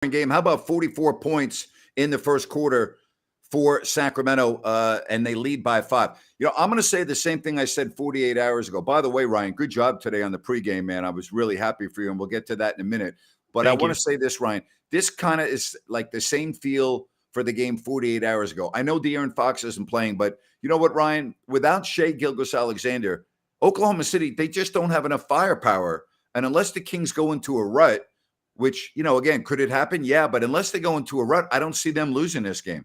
game. How about 44 points in the first quarter for Sacramento, and they lead by 5? I'm going to say the same thing I said 48 hours ago. By the way, Ryan, good job today on the pregame, man. I was really happy for you, and we'll get to that in a minute. But I want to say this, Ryan. This kind of is like the same feel for the game 48 hours ago. I know De'Aaron Fox isn't playing, but you know what, Ryan? Without Shai Gilgeous-Alexander, Oklahoma City, they just don't have enough firepower. And unless the Kings go into a rut, which, again, could it happen? Yeah, but unless they go into a rut, I don't see them losing this game.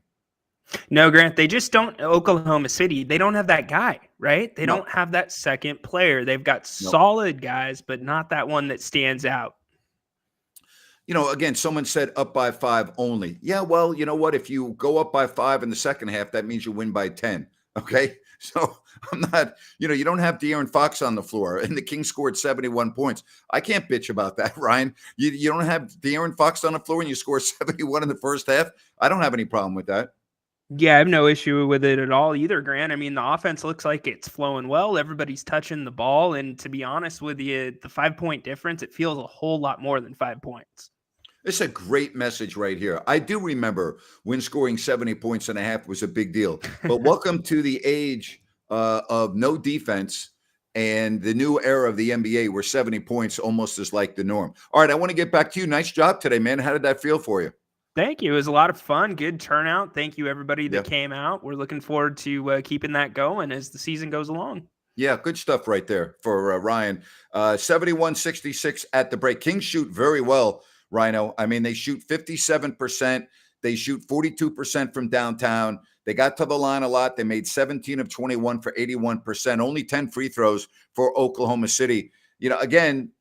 No, Grant, they just don't. Oklahoma City, they don't have that guy, right? They don't have that second player. They've got solid guys, but not that one that stands out. Again, someone said up by 5 only. Yeah, well, you know what? If you go up by 5 in the second half, that means you win by 10. Okay. So I'm not, you don't have De'Aaron Fox on the floor, and the Kings scored 71 points. I can't bitch about that, Ryan. You don't have De'Aaron Fox on the floor and you score 71 in the first half. I don't have any problem with that. Yeah, I have no issue with it at all either, Grant. I mean, the offense looks like it's flowing well. Everybody's touching the ball. And to be honest with you, the 5-point difference, it feels a whole lot more than 5 points. It's a great message right here. I do remember when scoring 70 points and a half was a big deal. But welcome to the age of no defense and the new era of the NBA where 70 points almost is like the norm. All right, I want to get back to you. Nice job today, man. How did that feel for you? Thank you. It was a lot of fun. Good turnout. Thank you, everybody that came out. We're looking forward to keeping that going as the season goes along. Yeah, good stuff right there for Ryan. 71-66 at the break. Kings shoot very well, Rhino. I mean, they shoot 57%. They shoot 42% from downtown. They got to the line a lot. They made 17 of 21 for 81%. Only 10 free throws for Oklahoma City. Again,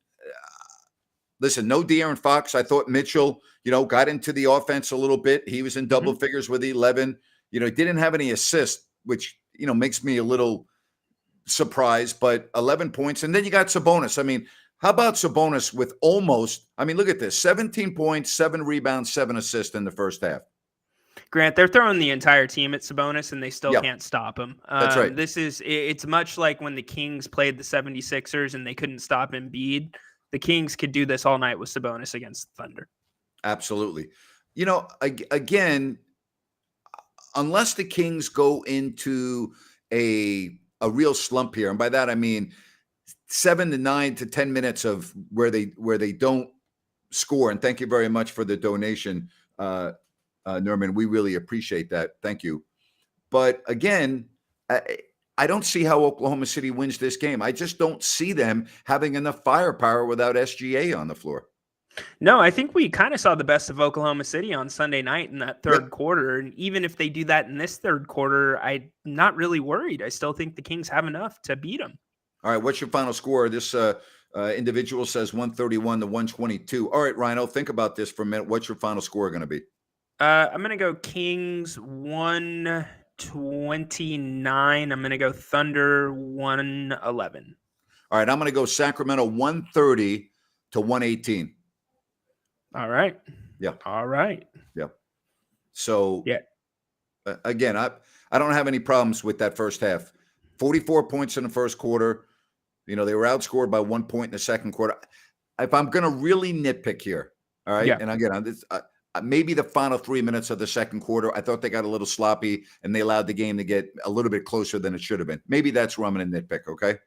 listen, no De'Aaron Fox. I thought Mitchell, got into the offense a little bit. He was in double figures with 11. Didn't have any assists, which, makes me a little surprised, but 11 points. And then you got Sabonis. I mean, how about Sabonis with look at this, 17 points, 7 rebounds, 7 assists in the first half. Grant, they're throwing the entire team at Sabonis, and they still can't stop him. That's right. It's much like when the Kings played the 76ers and they couldn't stop Embiid. The Kings could do this all night with Sabonis against the Thunder. Absolutely. Again, unless the Kings go into a real slump here, and by that I mean 7 to 9 to 10 minutes of where they don't score. And thank you very much for the donation, Norman. We really appreciate that. Thank you. But again, I don't see how Oklahoma City wins this game. I just don't see them having enough firepower without SGA on the floor. No, I think we kind of saw the best of Oklahoma City on Sunday night in that third quarter. And even if they do that in this third quarter, I'm not really worried. I still think the Kings have enough to beat them. All right, what's your final score? This individual says 131 to 122. All right, Rhino, think about this for a minute. What's your final score going to be? I'm going to go Kings 129. I'm going to go Thunder 111. All right, I'm going to go Sacramento 130 to 118. All right. Yeah. All right. Yeah. So, yeah. Again, I don't have any problems with that first half. 44 points in the first quarter. They were outscored by 1 point in the second quarter. If I'm going to really nitpick here, all right, and again, maybe the final 3 minutes of the second quarter, I thought they got a little sloppy and they allowed the game to get a little bit closer than it should have been. Maybe that's where I'm going to nitpick, okay?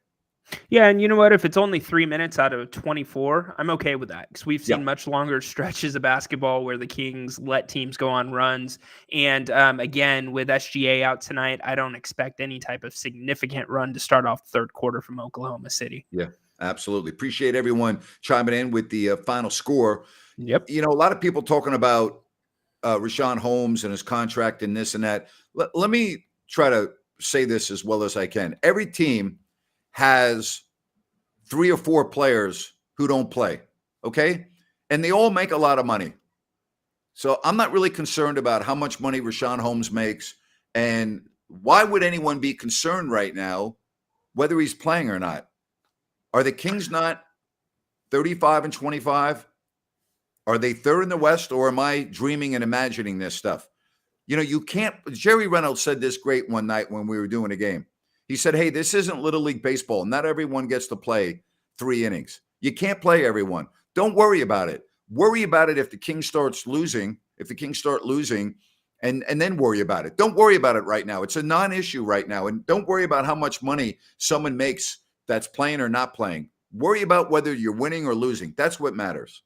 Yeah, and you know what? If it's only 3 minutes out of 24, I'm okay with that because we've seen much longer stretches of basketball where the Kings let teams go on runs. And again, with SGA out tonight, I don't expect any type of significant run to start off the third quarter from Oklahoma City. Yeah, absolutely. Appreciate everyone chiming in with the final score. Yep. A lot of people talking about Richaun Holmes and his contract and this and that. Let me try to say this as well as I can. Every team has 3 or 4 players who don't play, okay? And they all make a lot of money. So I'm not really concerned about how much money Richaun Holmes makes. And why would anyone be concerned right now whether he's playing or not? Are the Kings not 35 and 25? Are they third in the West, or am I dreaming and imagining this stuff? You can't. Jerry Reynolds said this great one night when we were doing a game. He said, hey, this isn't Little League Baseball. Not everyone gets to play 3 innings. You can't play everyone. Don't worry about it. Worry about it if the Kings starts losing, if the Kings start losing, and then worry about it. Don't worry about it right now. It's a non-issue right now. And don't worry about how much money someone makes that's playing or not playing. Worry about whether you're winning or losing. That's what matters.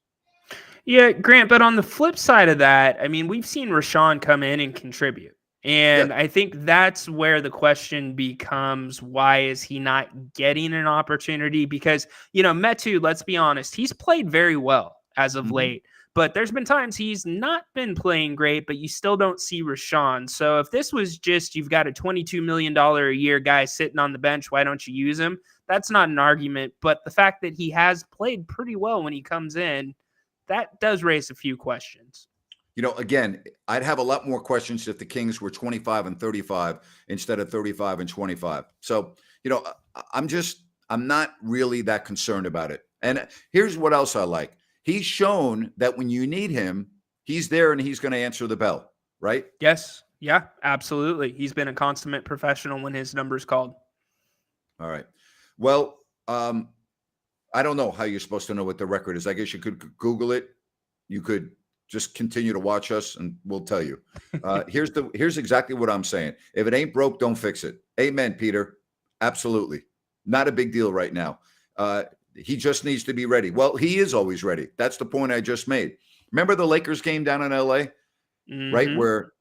Yeah, Grant, but on the flip side of that, I mean, we've seen Rashawn come in and contribute. Yeah. And I think that's where the question becomes, why is he not getting an opportunity? Because, Metu, let's be honest, he's played very well as of Mhm. late, but there's been times he's not been playing great, but you still don't see Rashawn. So if this was just, you've got a $22 million a year guy sitting on the bench, why don't you use him? That's not an argument. But the fact that he has played pretty well when he comes in, that does raise a few questions. Again, I'd have a lot more questions if the Kings were 25 and 35 instead of 35 and 25. So, I'm not really that concerned about it. And here's what else I like. He's shown that when you need him, he's there and he's going to answer the bell, right? Yes. Yeah, absolutely. He's been a consummate professional when his number's called. All right. Well, I don't know how you're supposed to know what the record is. I guess you could Google it. You could just continue to watch us and we'll tell you. Here's exactly what I'm saying. If it ain't broke, don't fix it. Amen, Peter. Absolutely. Not a big deal right now. He just needs to be ready. Well, he is always ready. That's the point I just made. Remember the Lakers game down in LA, right? Where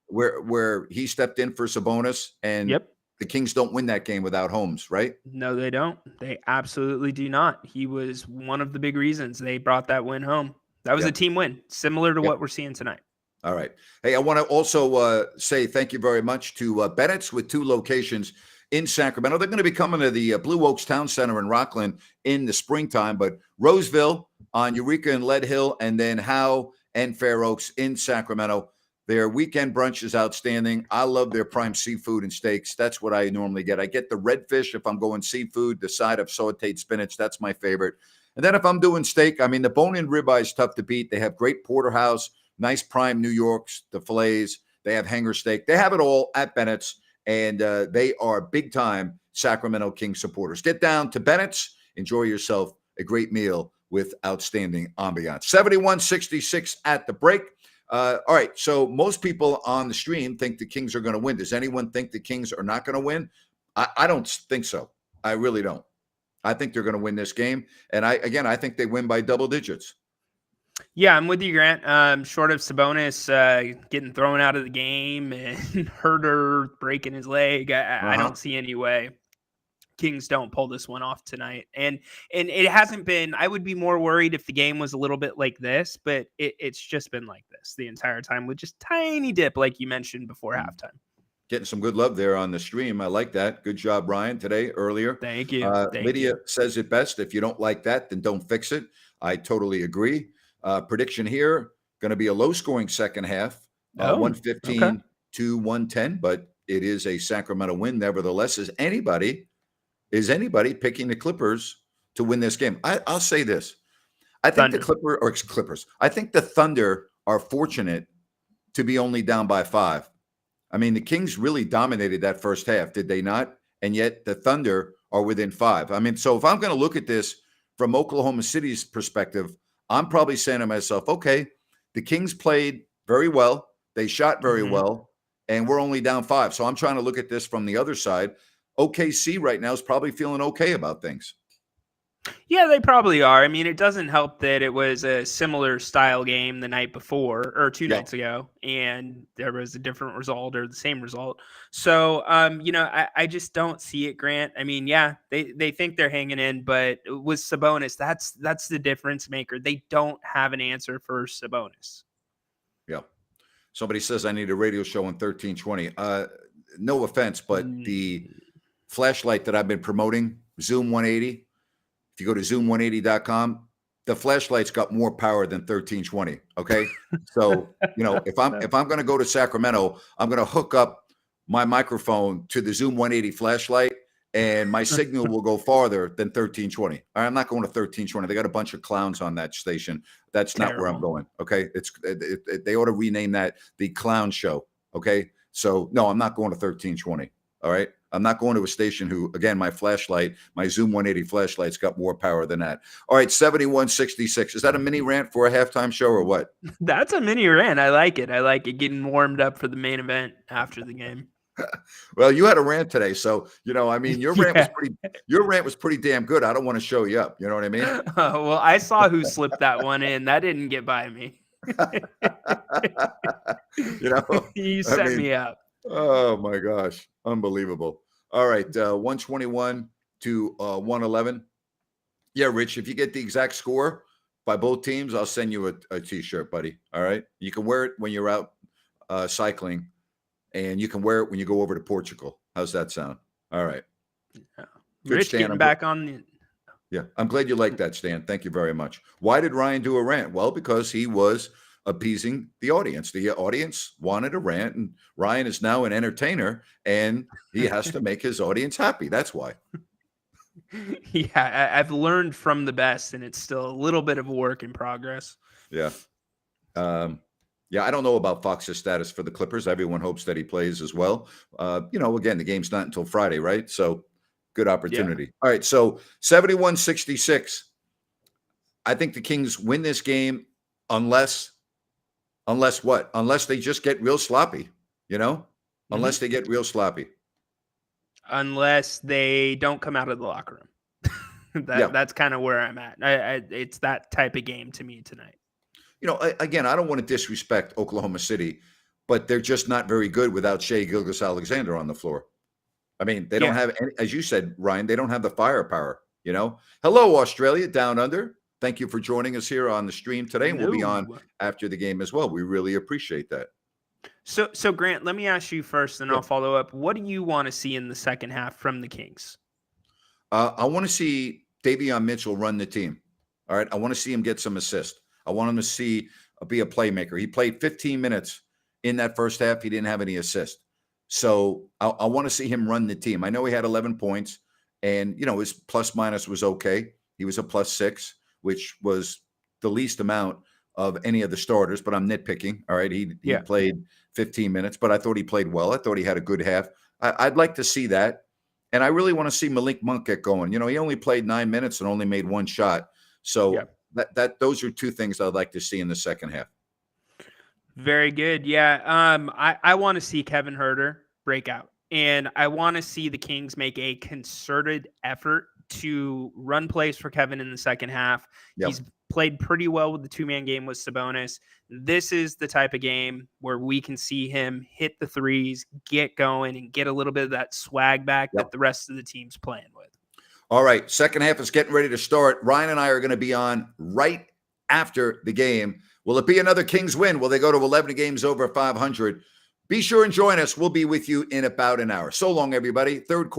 where he stepped in for Sabonis and Yep. the Kings don't win that game without Holmes, right? No, they don't. They absolutely do not. He was one of the big reasons they brought that win home. That was a team win, similar to what we're seeing tonight. All right. Hey, I want to also say thank you very much to Bennett's with 2 locations in Sacramento. They're going to be coming to the Blue Oaks Town Center in Rockland in the springtime, but Roseville on Eureka and Lead Hill, and then Howe and Fair Oaks in Sacramento. Their weekend brunch is outstanding. I love their prime seafood and steaks. That's what I normally get. I get the redfish if I'm going seafood, the side of sauteed spinach. That's my favorite. And then if I'm doing steak, I mean, the bone-in ribeye is tough to beat. They have great porterhouse, nice prime New Yorks, the fillets. They have hanger steak. They have it all at Bennett's, and they are big-time Sacramento Kings supporters. Get down to Bennett's. Enjoy yourself a great meal with outstanding ambiance. 71-66 at the break. All right, so most people on the stream think the Kings are going to win. Does anyone think the Kings are not going to win? I don't think so. I really don't. I think they're going to win this game. And I think they win by double digits. Yeah, I'm with you, Grant. Short of Sabonis getting thrown out of the game and Herder breaking his leg, I don't see any way Kings don't pull this one off tonight. And it hasn't been, I would be more worried if the game was a little bit like this, but it's just been like this the entire time with just tiny dip, like you mentioned before halftime. Getting some good love there on the stream. I like that. Good job, Ryan, today, earlier. Thank you. Lydia says it best. If you don't like that, then don't fix it. I totally agree. Prediction here, going to be a low-scoring second half, 115 to 110, but it is a Sacramento win. Nevertheless, is anybody picking the Clippers to win this game? I'll say this. I think the Clippers. I think the Thunder are fortunate to be only down by 5. I mean, the Kings really dominated that first half, did they not? And yet the Thunder are within 5. I mean, so if I'm going to look at this from Oklahoma City's perspective, I'm probably saying to myself, okay, the Kings played very well. They shot very well, and we're only down 5. So I'm trying to look at this from the other side. OKC right now is probably feeling okay about things. Yeah, they probably are. I mean, it doesn't help that it was a similar style game the night before or 2 nights ago, and there was a different result or the same result. So, I just don't see it, Grant. I mean, yeah, they think they're hanging in, but with Sabonis, that's the difference maker. They don't have an answer for Sabonis. Yeah. Somebody says I need a radio show in 1320. No offense, but the flashlight that I've been promoting, Zoom 180, if you go to zoom180.com, the flashlight's got more power than 1320. Okay. So, if I'm going to go to Sacramento, I'm going to hook up my microphone to the Zoom 180 flashlight and my signal will go farther than 1320. I'm not going to 1320. They got a bunch of clowns on that station. That's not where I'm going. Okay. They ought to rename that the Clown Show. Okay. So no, I'm not going to 1320. All right. I'm not going to a station who, again, my flashlight, my Zoom 180 flashlight's got more power than that. All right, 71-66. Is that a mini rant for a halftime show or what? That's a mini rant. I like it. I like it, getting warmed up for the main event after the game. Well, you had a rant today, so I mean, your rant Yeah. was pretty damn good. I don't want to show you up. You know what I mean? Well, I saw who slipped that one in. That didn't get by me. You set me up. Oh my gosh, unbelievable. All right, 121 to 111. Yeah, Rich, if you get the exact score by both teams, I'll send you a t-shirt, buddy. All right, you can wear it when you're out cycling, and you can wear it when you go over to Portugal. How's that sound? All right. Yeah. Good, Rich Stan. getting back on the. Yeah, I'm glad you like that, Stan. Thank you very much. Why did Ryan do a rant? Well, because he was appeasing the audience. The audience wanted a rant, and Ryan is now an entertainer, and he has to make his audience happy. That's why. Yeah, I've learned from the best, and it's still a little bit of a work in progress. Yeah. Yeah, I don't know about Fox's status for the Clippers. Everyone hopes that he plays as well. Again, the game's not until Friday, right? So good opportunity. Yeah. All right, so 71-66. I think the Kings win this game unless what? Unless they just get real sloppy, Unless they get real sloppy. Unless they don't come out of the locker room. That's kind of where I'm at. It's that type of game to me tonight. Again, I don't want to disrespect Oklahoma City, but they're just not very good without Shai Gilgeous-Alexander on the floor. I mean, they don't have any, as you said, Ryan, they don't have the firepower, Hello, Australia, down under. Thank you for joining us here on the stream today, and we'll be on after the game as well. We really appreciate that. So Grant, let me ask you first, and I'll follow up. What do you want to see in the second half from the Kings? I want to see Davion Mitchell run the team. All right, I want to see him get some assists. I want him to be a playmaker. He played 15 minutes in that first half. He didn't have any assists. So I want to see him run the team. I know he had 11 points, and, his plus minus was okay. He was a +6, which was the least amount of any of the starters, but I'm nitpicking. All right, he played 15 minutes, but I thought he played well. I thought he had a good half. I'd like to see that. And I really want to see Malik Monk get going. He only played 9 minutes and only made one shot. So those are two things I'd like to see in the second half. Very good. Yeah. I want to see Kevin Huerter break out, and I want to see the Kings make a concerted effort to run plays for Kevin in the second half. He's played pretty well with the 2-man game with Sabonis. This is the type of game where we can see him hit the threes, get going, and get a little bit of that swag back that the rest of the team's playing with. All right, second half is getting ready to start. Ryan and I are going to be on right after the game. Will it be another Kings win? Will they go to 11 games over 500? Be sure and join us. We'll be with you in about an hour. So long, everybody. Third quarter.